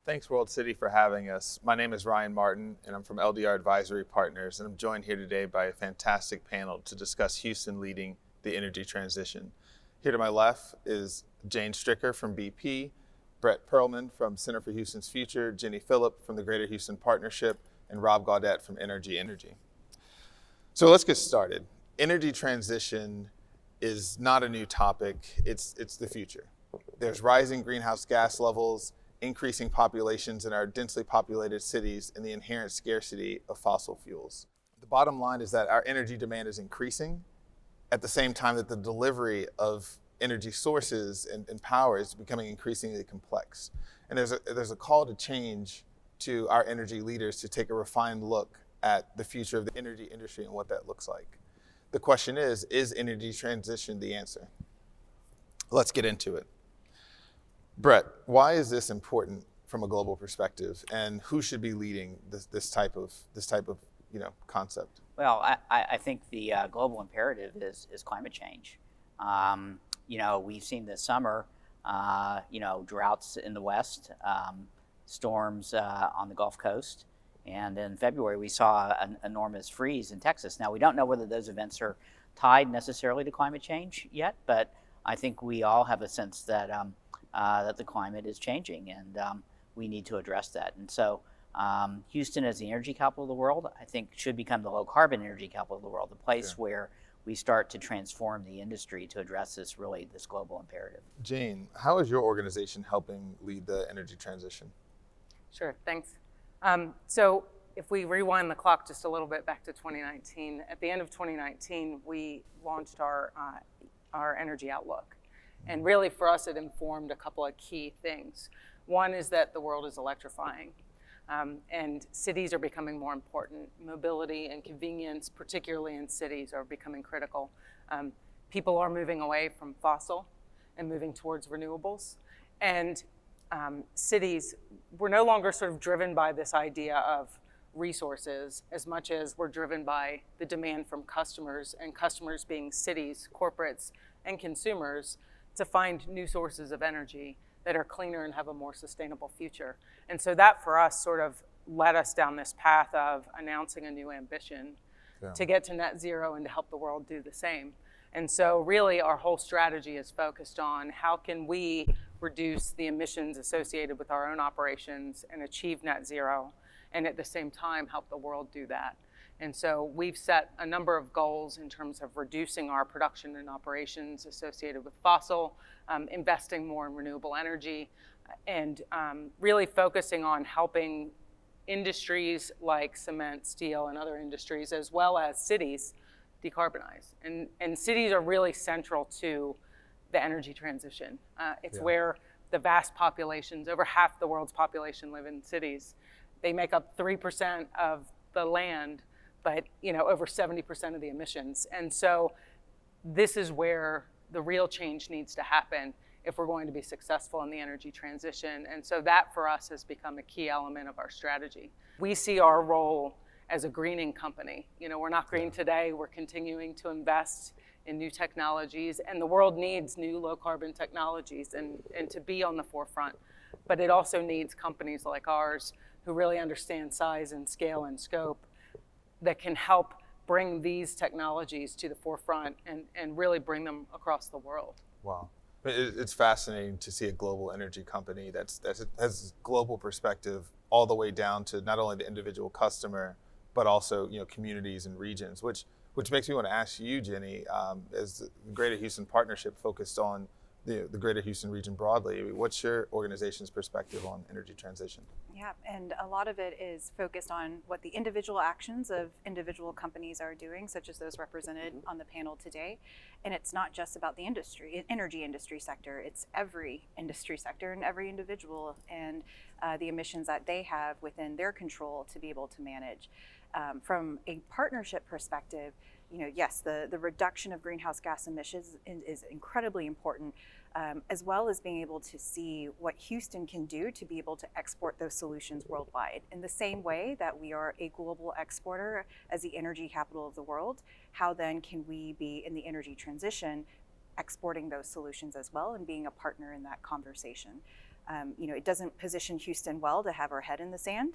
Thanks, World City, for having us. My name is Ryan Martin, and I'm from LDR Advisory Partners, and I'm joined here today by a fantastic panel to discuss Houston leading the energy transition. Here to my left is Jane Stricker from BP, Brett Perlman from Center for Houston's Future, Jenny Phillip from the Greater Houston Partnership, and Rob GAUDETTE from NRG Energy. So let's get started. Energy transition is not a new topic, it's the future. There's rising greenhouse gas levels, increasing populations in our densely populated cities, and the inherent scarcity of fossil fuels. The bottom line is that our energy demand is increasing at the same time that the delivery of energy sources and power is becoming increasingly complex. And there's a call to change to our energy leaders to take a refined look at the future of the energy industry and what that looks like. The question is energy transition the answer? Let's get into it. Brett, why is this important from a global perspective, and who should be leading this type of concept? Well, I think the global imperative is climate change. We've seen this summer, droughts in the West, storms on the Gulf Coast, and in February we saw an enormous freeze in Texas. Now, we don't know whether those events are tied necessarily to climate change yet, but I think we all have a sense that that the climate is changing, and we need to address that. And so Houston, as the energy capital of the world, I think should become the low carbon energy capital of the world, the place where we start to transform the industry to address this global imperative. Jane, how is your organization helping lead the energy transition? Sure, thanks. So if we rewind the clock just a little bit back to 2019, at the end of 2019, we launched our energy outlook. And really for us, it informed a couple of key things. One is that the world is electrifying, and cities are becoming more important. Mobility and convenience, particularly in cities, are becoming critical. People are moving away from fossil and moving towards renewables. And cities, we're no longer sort of driven by this idea of resources as much as we're driven by the demand from customers, and customers being cities, corporates, and consumers, to find new sources of energy that are cleaner and have a more sustainable future. And so that for us sort of led us down this path of announcing a new ambition to get to net zero and to help the world do the same. And so really our whole strategy is focused on how can we reduce the emissions associated with our own operations and achieve net zero, and at the same time help the world do that. And so we've set a number of goals in terms of reducing our production and operations associated with fossil, investing more in renewable energy, and really focusing on helping industries like cement, steel, and other industries, as well as cities, decarbonize. And cities are really central to the energy transition. It's where the vast populations, over half the world's population, live in cities. They make up 3% of the land, but over 70% of the emissions. And so this is where the real change needs to happen if we're going to be successful in the energy transition. And so that for us has become a key element of our strategy. We see our role as a greening company. We're not green today, we're continuing to invest in new technologies, and the world needs new low carbon technologies and to be on the forefront. But it also needs companies like ours who really understand size and scale and scope, that can help bring these technologies to the forefront and really bring them across the world. Wow. It's fascinating to see a global energy company that has global perspective all the way down to not only the individual customer, but also communities and regions, which makes me want to ask you, Jenny, as the Greater Houston Partnership focused on the Greater Houston region broadly, what's your organization's perspective on energy transition? Yeah, and a lot of it is focused on what the individual actions of individual companies are doing, such as those represented on the panel today. And it's not just about the energy industry sector, it's every industry sector and every individual and the emissions that they have within their control to be able to manage. From a partnership perspective, yes, the reduction of greenhouse gas emissions is incredibly important, as well as being able to see what Houston can do to be able to export those solutions worldwide. In the same way that we are a global exporter as the energy capital of the world, how then can we be in the energy transition exporting those solutions as well and being a partner in that conversation? It doesn't position Houston well to have our head in the sand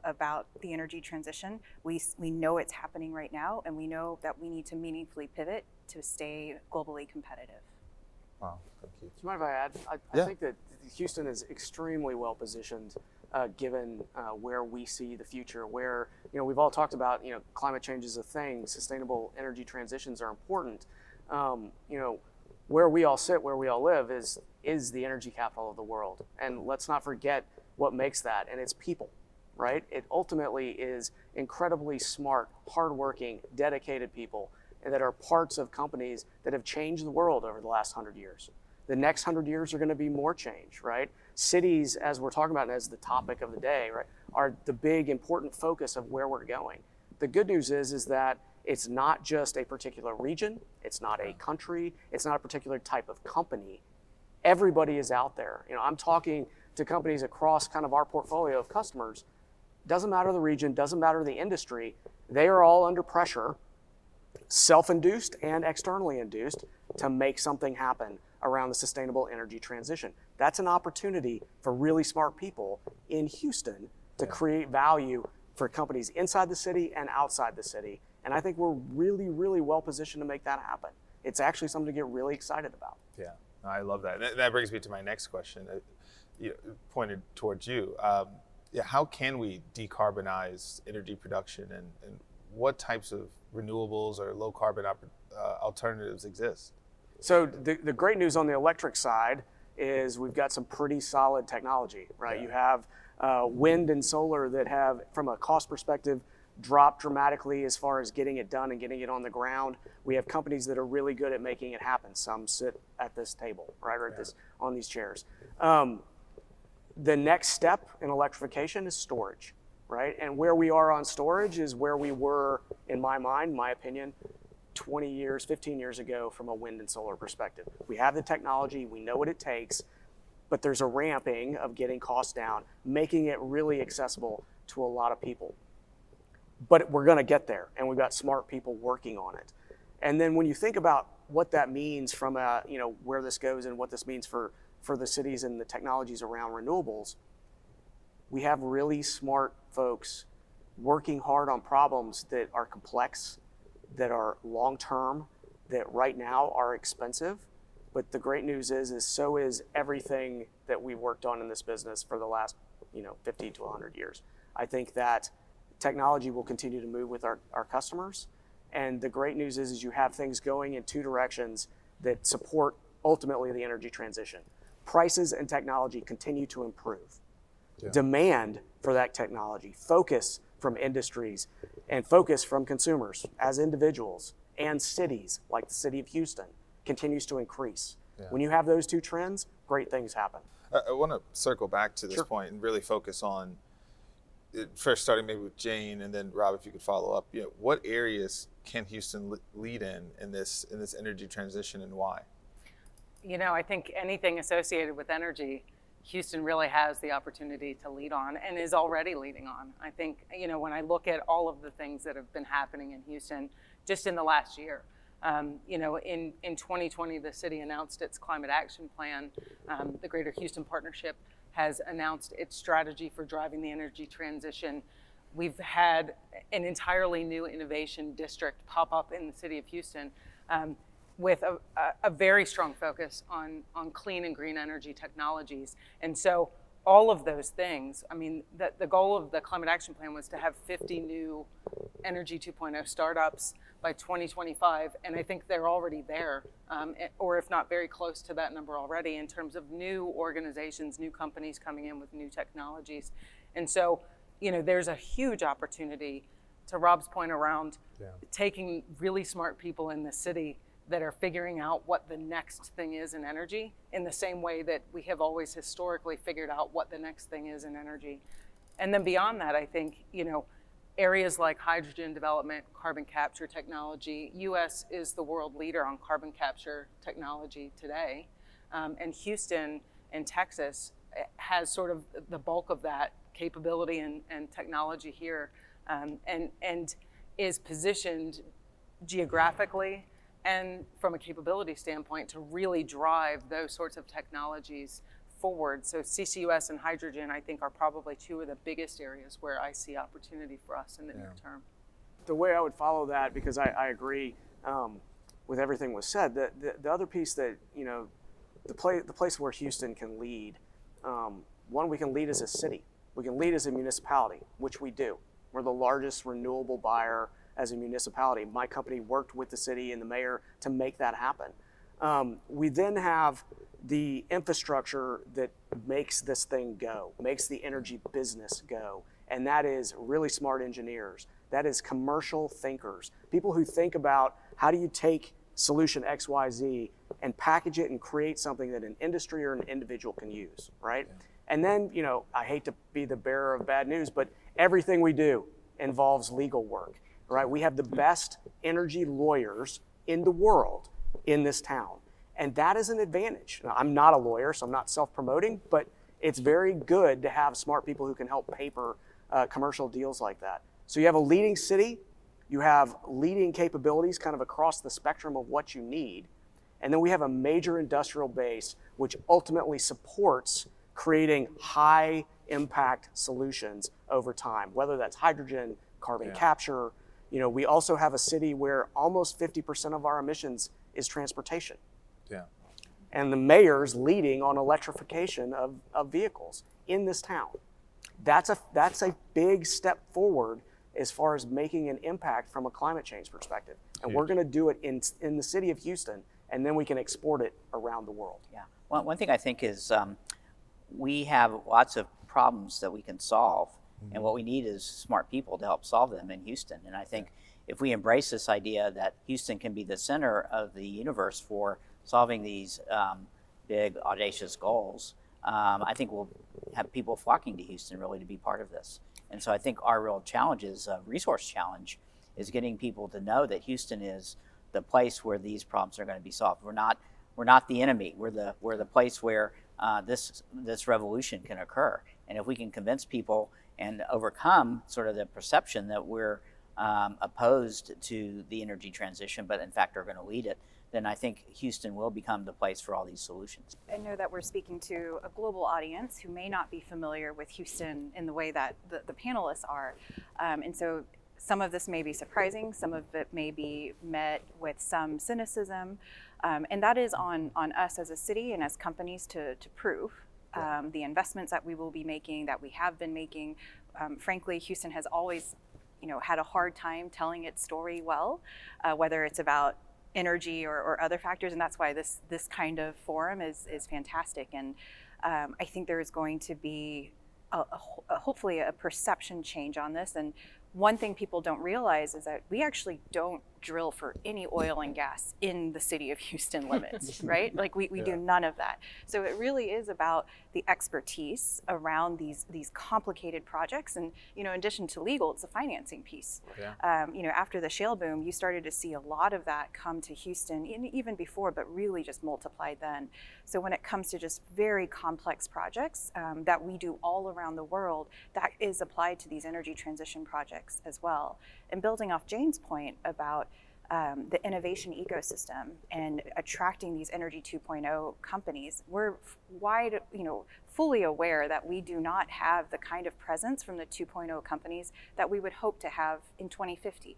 about the energy transition. We know it's happening right now, and we know that we need to meaningfully pivot to stay globally competitive. Wow, thank you. Do you mind if I add? I think that Houston is extremely well positioned given where we see the future, where, we've all talked about, climate change is a thing, sustainable energy transitions are important. Where we all sit, where we all live is the energy capital of the world. And let's not forget what makes that, and it's people, right? It ultimately is incredibly smart, hardworking, dedicated people that are parts of companies that have changed the world over the last 100 years. The next 100 years are going to be more change, right? Cities, as we're talking about, and as the topic of the day, right, are the big important focus of where we're going. The good news is that it's not just a particular region, it's not a country, it's not a particular type of company. Everybody is out there. I'm talking to companies across kind of our portfolio of customers. Doesn't matter the region, doesn't matter the industry, they are all under pressure, self-induced and externally induced, to make something happen around the sustainable energy transition. That's an opportunity for really smart people in Houston to create value for companies inside the city and outside the city. And I think we're really, really well positioned to make that happen. It's actually something to get really excited about. Yeah, I love that. And that brings me to my next question, pointed towards you. How can we decarbonize energy production, and what types of renewables or low carbon alternatives exist? So the great news on the electric side is we've got some pretty solid technology, right? You have wind and solar that have, from a cost perspective, dropped dramatically as far as getting it done and getting it on the ground. We have companies that are really good at making it happen. Some sit at this table, right, or on these chairs. The next step in electrification is storage, right? And where we are on storage is where we were, in my mind, my opinion, 20 years, 15 years ago from a wind and solar perspective. We have the technology, we know what it takes, but there's a ramping of getting costs down, making it really accessible to a lot of people. But we're going to get there, and we've got smart people working on it. And then when you think about what that means from where this goes and what this means for the cities and the technologies around renewables, we have really smart folks working hard on problems that are complex, that are long-term, that right now are expensive. But the great news is so is everything that we've worked on in this business for the last 50 to 100 years. I think that technology will continue to move with our customers. And the great news is you have things going in two directions that support ultimately the energy transition. Prices and technology continue to improve. Yeah. Demand for that technology, focus from industries, and focus from consumers as individuals and cities like the city of Houston continues to increase. Yeah. When you have those two trends, great things happen. I want to circle back to this point and really focus on, first starting maybe with Jane, and then Rob, if you could follow up. What areas can Houston lead in this energy transition, and why? I think anything associated with energy, Houston really has the opportunity to lead on and is already leading on. I think, when I look at all of the things that have been happening in Houston just in the last year, in 2020, the city announced its climate action plan. The Greater Houston Partnership has announced its strategy for driving the energy transition. We've had an entirely new innovation district pop up in the city of Houston with a very strong focus on clean and green energy technologies. And so all of those things, the goal of the Climate Action Plan was to have 50 new Energy 2.0 startups by 2025, and I think they're already there, or if not very close to that number already, in terms of new organizations, new companies coming in with new technologies. And so, there's a huge opportunity, to Rob's point, around taking really smart people in the city that are figuring out what the next thing is in energy, in the same way that we have always historically figured out what the next thing is in energy. And then beyond that, I think, areas like hydrogen development, carbon capture technology. US is the world leader on carbon capture technology today. And Houston and Texas has sort of the bulk of that capability and technology here, and is positioned geographically and from a capability standpoint to really drive those sorts of technologies forward. So CCUS and hydrogen, I think, are probably two of the biggest areas where I see opportunity for us in the near term. The way I would follow that, because I agree with everything was said, the other piece that, the place where Houston can lead, one, we can lead as a city. We can lead as a municipality, which we do. We're the largest renewable buyer as a municipality. My company worked with the city and the mayor to make that happen. We then have the infrastructure that makes this thing go, makes the energy business go, and that is really smart engineers. That is commercial thinkers, people who think about how do you take solution X, Y, Z and package it and create something that an industry or an individual can use, right? Yeah. And then, I hate to be the bearer of bad news, but everything we do involves legal work, right? We have the best energy lawyers in the world in this town. And that is an advantage. Now, I'm not a lawyer, so I'm not self-promoting, but it's very good to have smart people who can help paper commercial deals like that. So you have a leading city, you have leading capabilities kind of across the spectrum of what you need, and then we have a major industrial base which ultimately supports creating high impact solutions over time, whether that's hydrogen, carbon capture. We also have a city where almost 50% of our emissions is transportation. Yeah. And the mayor's leading on electrification of vehicles in this town. That's a big step forward as far as making an impact from a climate change perspective. And we're going to do it in the city of Houston, and then we can export it around the world. Yeah. One thing I think is we have lots of problems that we can solve, and what we need is smart people to help solve them in Houston. And I think if we embrace this idea that Houston can be the center of the universe for solving these big, audacious goals, I think we'll have people flocking to Houston really to be part of this. And so I think our real challenge is a resource challenge, is getting people to know that Houston is the place where these problems are going to be solved. We're not the enemy. We're the place where this revolution can occur. And if we can convince people and overcome sort of the perception that we're opposed to the energy transition, but in fact are going to lead it, then I think Houston will become the place for all these solutions. I know that we're speaking to a global audience who may not be familiar with Houston in the way that the panelists are. And so some of this may be surprising, some of it may be met with some cynicism, and that is on us as a city and as companies to prove the investments that we will be making, that we have been making. Frankly, Houston has always had a hard time telling its story well, whether it's about energy or other factors, and that's why this kind of forum is fantastic. And I think there is going to be hopefully a perception change on this. And one thing people don't realize is that we actually don't drill for any oil and gas in the city of Houston limits, right? Like we do none of that. So it really is about the expertise around these complicated projects. And, in addition to legal, it's the financing piece. Yeah. After the shale boom, you started to see a lot of that come to Houston, even before, but really just multiplied then. So when it comes to just very complex projects that we do all around the world, that is applied to these energy transition projects as well. And building off Jane's point about the innovation ecosystem and attracting these Energy 2.0 companies, we're fully aware that we do not have the kind of presence from the 2.0 companies that we would hope to have in 2050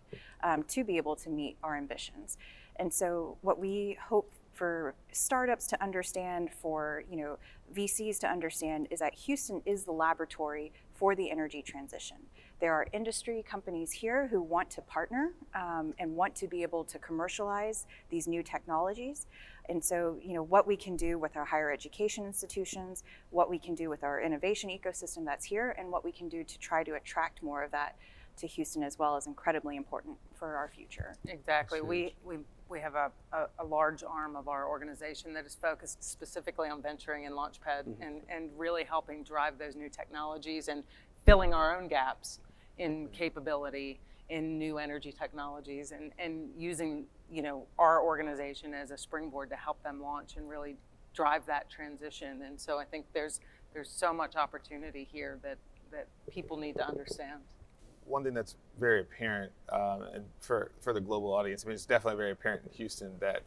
to be able to meet our ambitions. And so what we hope for startups to understand, for VCs to understand, is that Houston is the laboratory for the energy transition. There are industry companies here who want to partner and want to be able to commercialize these new technologies. And so, what we can do with our higher education institutions, what we can do with our innovation ecosystem that's here, and what we can do to try to attract more of that to Houston as well is incredibly important for our future. Exactly. We have a large arm of our organization that is focused specifically on venturing and Launchpad and really helping drive those new technologies and filling our own gaps in capability in new energy technologies and using our organization as a springboard to help them launch and really drive that transition. And so I think there's so much opportunity here that people need to understand. One thing that's very apparent, and for the global audience, it's definitely very apparent in Houston that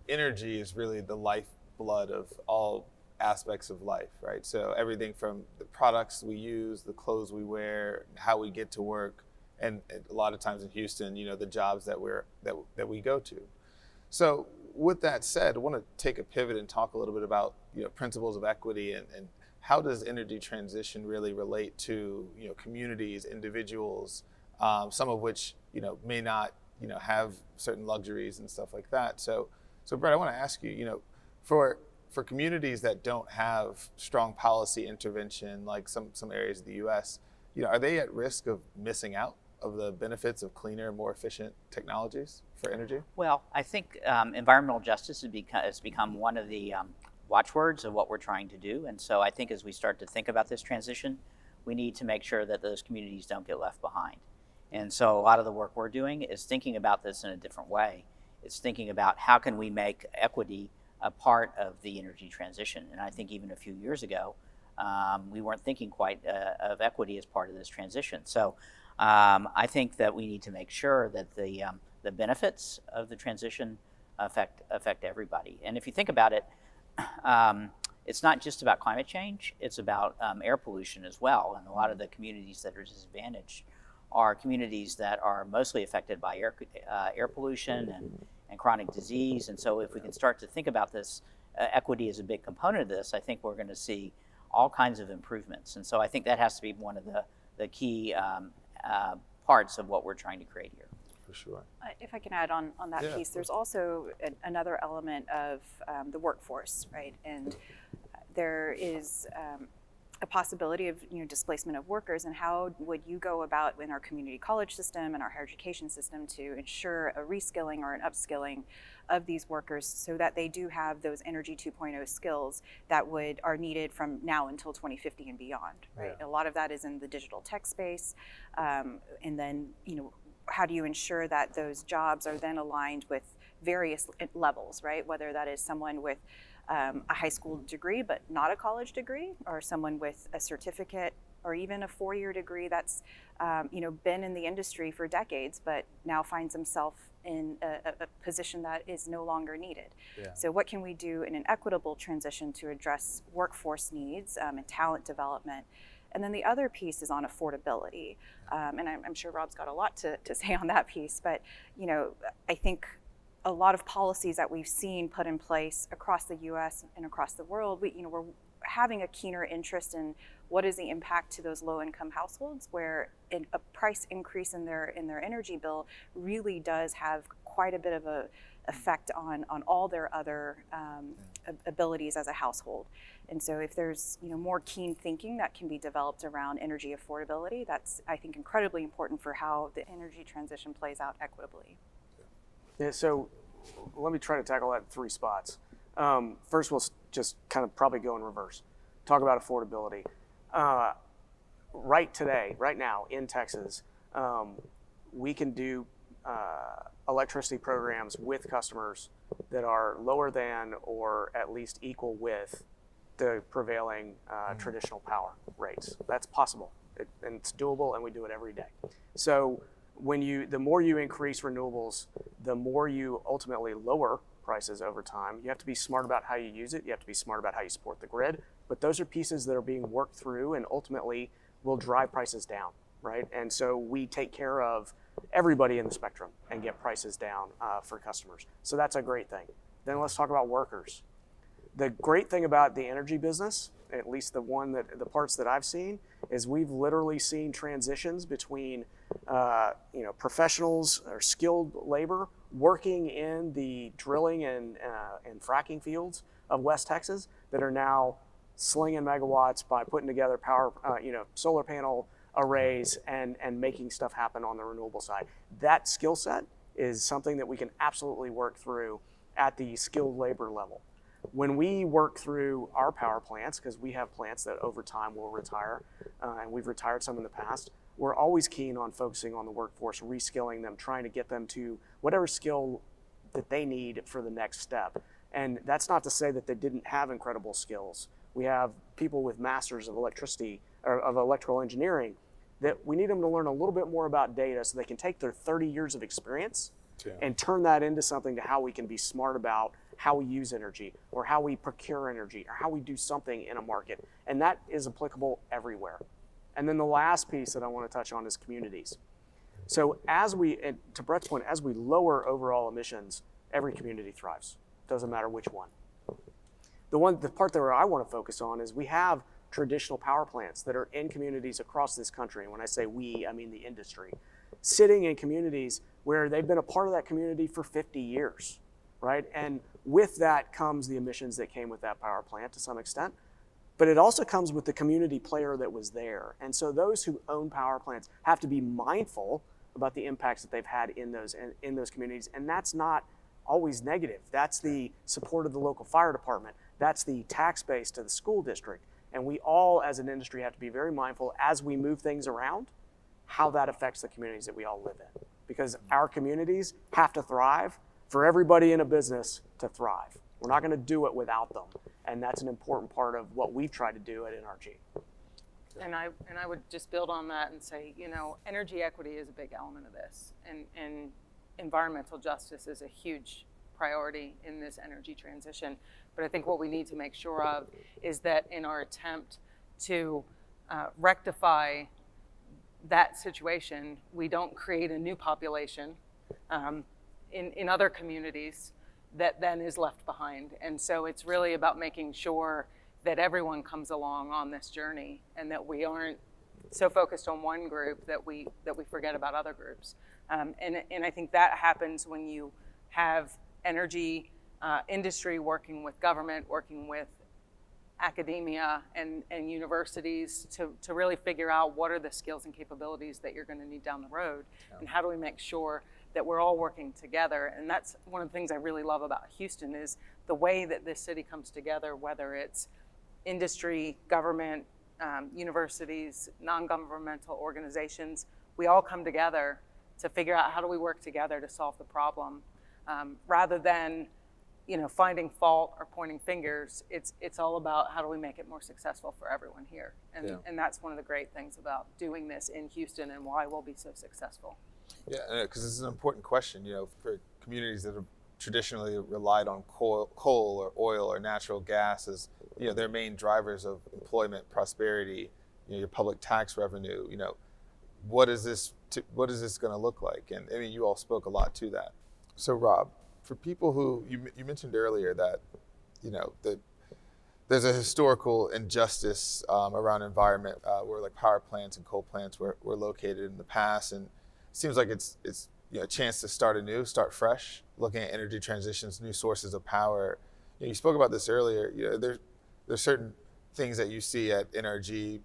energy is really the lifeblood of all aspects of life, right? So everything from the products we use, the clothes we wear, how we get to work, and a lot of times in Houston, the jobs that we go to. So with that said, I want to take a pivot and talk a little bit about principles of equity and how does energy transition really relate to communities, individuals, some of which may not have certain luxuries and stuff like that. So Brett, I want to ask you, for communities that don't have strong policy intervention, like some areas of the U.S., are they at risk of missing out of the benefits of cleaner, more efficient technologies for energy? Well, I think environmental justice has become one of the watchwords of what we're trying to do. And so I think as we start to think about this transition, we need to make sure that those communities don't get left behind. And so a lot of the work we're doing is thinking about this in a different way. It's thinking about how can we make equity a part of the energy transition. And I think even a few years ago, we weren't thinking quite of equity as part of this transition. So I think that we need to make sure that the benefits of the transition affect everybody. And if you think about it, it's not just about climate change, it's about air pollution as well. And a lot of the communities that are disadvantaged are communities that are mostly affected by air pollution and chronic disease. And so if we can start to think about this, equity is a big component of this, I think we're going to see all kinds of improvements. And so I think that has to be one of the key parts of what we're trying to create here. For sure. If I can add on that piece, there's also another element of the workforce, right? And there is a possibility of displacement of workers, and how would you go about in our community college system and our higher education system to ensure a reskilling or an upskilling of these workers so that they do have those Energy 2.0 skills that are needed from now until 2050 and beyond, right? Yeah. A lot of that is in the digital tech space, and then how do you ensure that those jobs are then aligned with various levels, right? Whether that is someone with a high school degree but not a college degree, or someone with a certificate or even a 4-year degree that's been in the industry for decades but now finds himself in a position that is no longer needed. Yeah. So what can we do in an equitable transition to address workforce needs and talent development? And then the other piece is on affordability. And I'm sure Rob's got a lot to say on that piece, but I think a lot of policies that we've seen put in place across the US and across the world, we're having a keener interest in what is the impact to those low-income households, where a price increase in their energy bill really does have quite a bit of a effect on all their other abilities as a household. And so if there's more keen thinking that can be developed around energy affordability, that's, I think, incredibly important for how the energy transition plays out equitably. Yeah, so let me try to tackle that in 3 spots. First, we'll just kind of probably go in reverse. Talk about affordability. Right now in Texas, we can do electricity programs with customers that are lower than or at least equal with the prevailing traditional power rates. That's possible, and it's doable, and we do it every day. So the more you increase renewables, the more you ultimately lower prices over time. You have to be smart about how you use it. You have to be smart about how you support the grid. But those are pieces that are being worked through and ultimately will drive prices down, right? And so we take care of everybody in the spectrum and get prices down for customers. So that's a great thing. Then let's talk about workers. The great thing about the energy business, at least the parts that I've seen, is we've literally seen transitions between professionals or skilled labor working in the drilling and fracking fields of West Texas that are now slinging megawatts by putting together solar panel arrays and making stuff happen on the renewable side. That skill set is something that we can absolutely work through at the skilled labor level. When we work through our power plants, because we have plants that over time will retire, and we've retired some in the past, we're always keen on focusing on the workforce, reskilling them, trying to get them to whatever skill that they need for the next step. And that's not to say that they didn't have incredible skills. We have people with masters of electricity or of electrical engineering that we need them to learn a little bit more about data so they can take their 30 years of experience and turn that into something to how we can be smart about how we use energy or how we procure energy or how we do something in a market. And that is applicable everywhere. And then the last piece that I want to touch on is communities. So to Brett's point, as we lower overall emissions, every community thrives. Doesn't matter which one. The part that I want to focus on is we have traditional power plants that are in communities across this country. And when I say we, I mean the industry, sitting in communities where they've been a part of that community for 50 years, right? And with that comes the emissions that came with that power plant to some extent, but it also comes with the community player that was there. And so those who own power plants have to be mindful about the impacts that they've had in those communities. And that's not always negative. That's the support of the local fire department. That's the tax base to the school district. And we all as an industry have to be very mindful as we move things around, how that affects the communities that we all live in. Because our communities have to thrive for everybody in a business to thrive. We're not gonna do it without them. And that's an important part of what we've tried to do at NRG. And I would just build on that and say, energy equity is a big element of this, and environmental justice is a huge priority in this energy transition. But I think what we need to make sure of is that in our attempt to rectify that situation, we don't create a new population in other communities that then is left behind. And so it's really about making sure that everyone comes along on this journey and that we aren't so focused on one group that we forget about other groups. And I think that happens when you have energy industry working with government, working with academia and universities to really figure out what are the skills and capabilities that you're going to need down the road, and how do we make sure that we're all working together. And that's one of the things I really love about Houston is the way that this city comes together, whether it's industry, government, universities, non-governmental organizations. We all come together to figure out how do we work together to solve the problem, rather than finding fault or pointing fingers. It's all about how do we make it more successful for everyone here. And that's one of the great things about doing this in Houston and why we'll be so successful. Yeah, because it's an important question, for communities that have traditionally relied on coal or oil or natural gas as, their main drivers of employment, prosperity, your public tax revenue. What is this going to look like? And I mean, you all spoke a lot to that. So Rob, for people who you mentioned earlier that, that there's a historical injustice around environment where like power plants and coal plants were located in the past, and it seems like it's a chance to start anew, start fresh, looking at energy transitions, new sources of power. You spoke about this earlier. There's certain things that you see at NRG,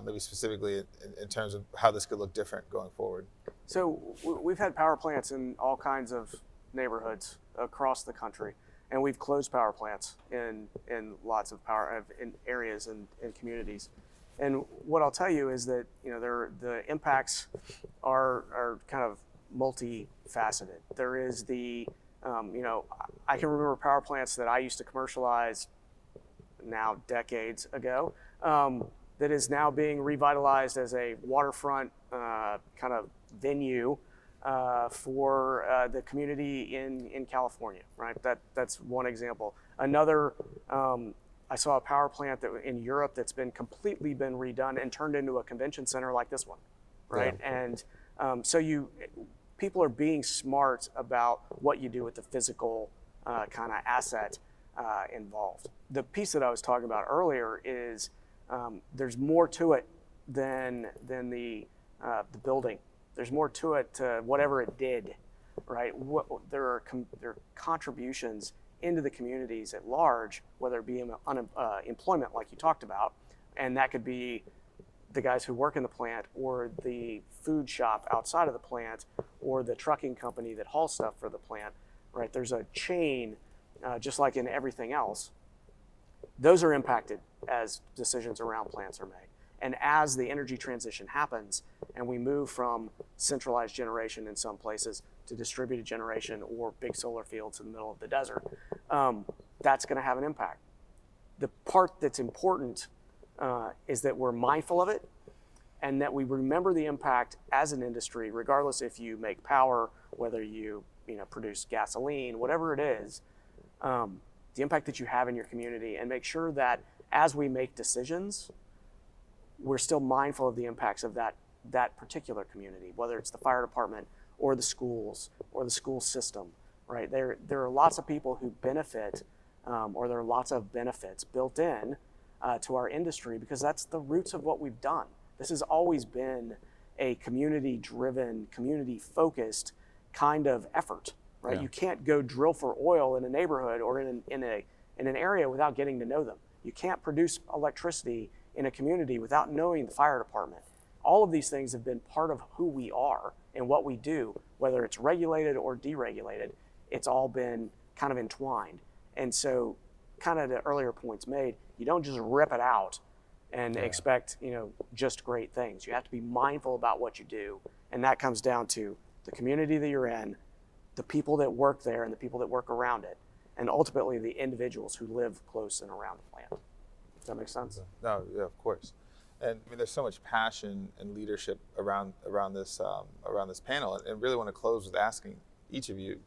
maybe specifically in terms of how this could look different going forward. So we've had power plants in all kinds of neighborhoods across the country, and we've closed power plants in lots of in areas and communities. And what I'll tell you is that the impacts are kind of multifaceted. There is I can remember power plants that I used to commercialize now decades ago that is now being revitalized as a waterfront kind of venue for the community in California, right? That's one example. Another, I saw a power plant in Europe that's been completely redone and turned into a convention center like this one, right? Yeah. And so people are being smart about what you do with the physical kind of asset involved. The piece that I was talking about earlier is there's more to it than the building. There's more to it to whatever it did, right? There are contributions into the communities at large, whether it be employment like you talked about, and that could be the guys who work in the plant or the food shop outside of the plant or the trucking company that hauls stuff for the plant, right? There's a chain, just like in everything else. Those are impacted as decisions around plants are made. And as the energy transition happens and we move from centralized generation in some places to distributed generation or big solar fields in the middle of the desert, that's going to have an impact. The part that's important is that we're mindful of it and that we remember the impact as an industry, regardless if you make power, whether you produce gasoline, whatever it is, the impact that you have in your community, and make sure that as we make decisions, we're still mindful of the impacts of that particular community, whether it's the fire department or the schools or the school system, right? There are lots of people who benefit, or there are lots of benefits built in to our industry, because that's the roots of what we've done. This has always been a community-driven, community-focused kind of effort, right? Yeah. You can't go drill for oil in a neighborhood or in an area without getting to know them. You can't produce electricity in a community without knowing the fire department. All of these things have been part of who we are and what we do, whether it's regulated or deregulated. It's all been kind of entwined. And so, kind of the earlier points made, you don't just rip it out and expect, just great things. You have to be mindful about what you do. And that comes down to the community that you're in, the people that work there and the people that work around it, and ultimately the individuals who live close and around the plant. Does that make sense? No, yeah, of course. And I mean, there's so much passion and leadership around this panel, and really want to close with asking each of you,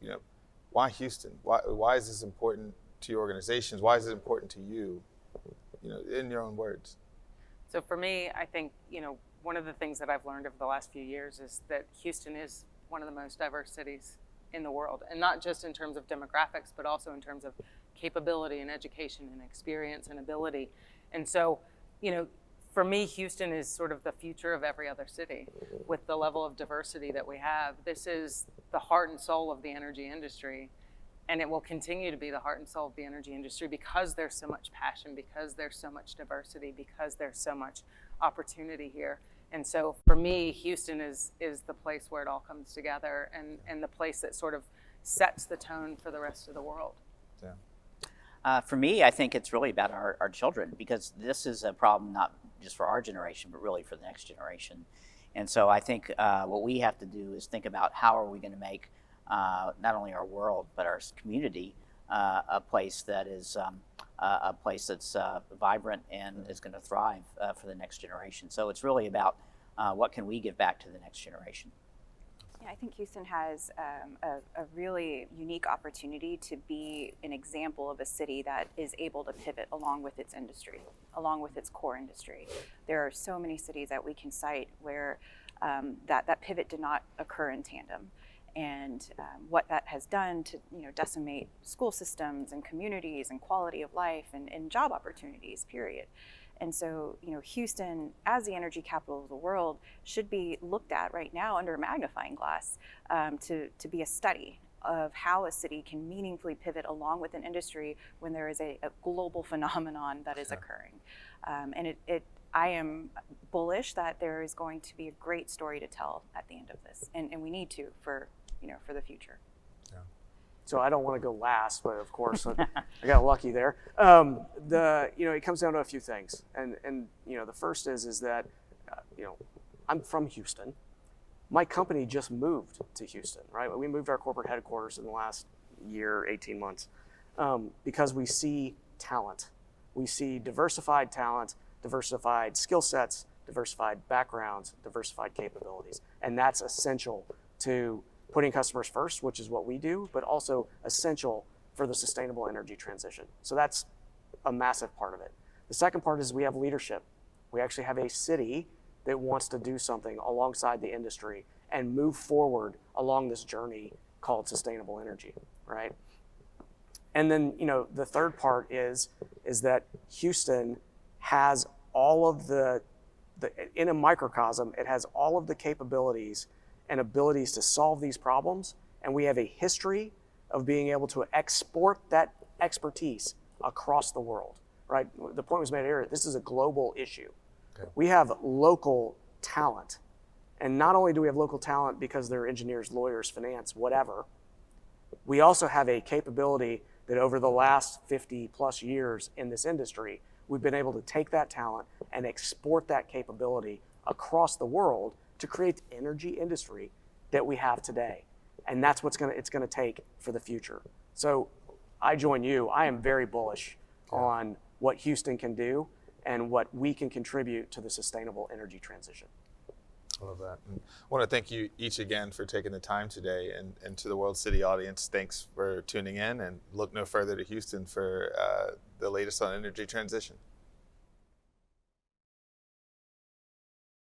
why Houston? Why is this important to your organizations? Why is it important to you? In your own words. So for me, I think, one of the things that I've learned over the last few years is that Houston is one of the most diverse cities in the world, and not just in terms of demographics, but also in terms of capability and education and experience and ability. And so, for me, Houston is sort of the future of every other city with the level of diversity that we have. This is the heart and soul of the energy industry, and it will continue to be the heart and soul of the energy industry because there's so much passion, because there's so much diversity, because there's so much opportunity here. And so for me, Houston is the place where it all comes together, and the place that sort of sets the tone for the rest of the world. Yeah. For me, I think it's really about our children, because this is a problem not just for our generation, but really for the next generation. And so I think what we have to do is think about how are we going to make not only our world, but our community a place that is a place that's vibrant and is going to thrive for the next generation. So it's really about what can we give back to the next generation. Yeah, I think Houston has a really unique opportunity to be an example of a city that is able to pivot along with its industry, along with its core industry. There are so many cities that we can cite where that pivot did not occur in tandem. And what that has done to decimate school systems and communities and quality of life and job opportunities, period. And so, Houston, as the energy capital of the world, should be looked at right now under a magnifying glass to be a study of how a city can meaningfully pivot along with an industry when there is a global phenomenon that is occurring. And I am bullish that there is going to be a great story to tell at the end of this, and we need to for the future. Yeah. So I don't want to go last, but of course I got lucky there. It comes down to a few things, and the first is that I'm from Houston. My company just moved to Houston, right? We moved our corporate headquarters in the last year, 18 months, because we see talent. We see diversified talent, diversified skill sets, diversified backgrounds, diversified capabilities, and that's essential to putting customers first, which is what we do, but also essential for the sustainable energy transition. So that's a massive part of it. The second part is we have leadership. We actually have a city that wants to do something alongside the industry and move forward along this journey called sustainable energy, right? And then, the third part is that Houston has all of the in a microcosm, it has all of the capabilities and abilities to solve these problems, and we have a history of being able to export that expertise across the world, right? The point was made earlier, this is a global issue. Okay. We have local talent, and not only do we have local talent because they're engineers, lawyers, finance, whatever, we also have a capability that over the last 50 plus years in this industry, we've been able to take that talent and export that capability across the world to create the energy industry that we have today. And that's what it's gonna take for the future. So I join you. I am very bullish on what Houston can do and what we can contribute to the sustainable energy transition. I love that. And I want to thank you each again for taking the time today, and to the World City audience, thanks for tuning in, and look no further to Houston for the latest on energy transition.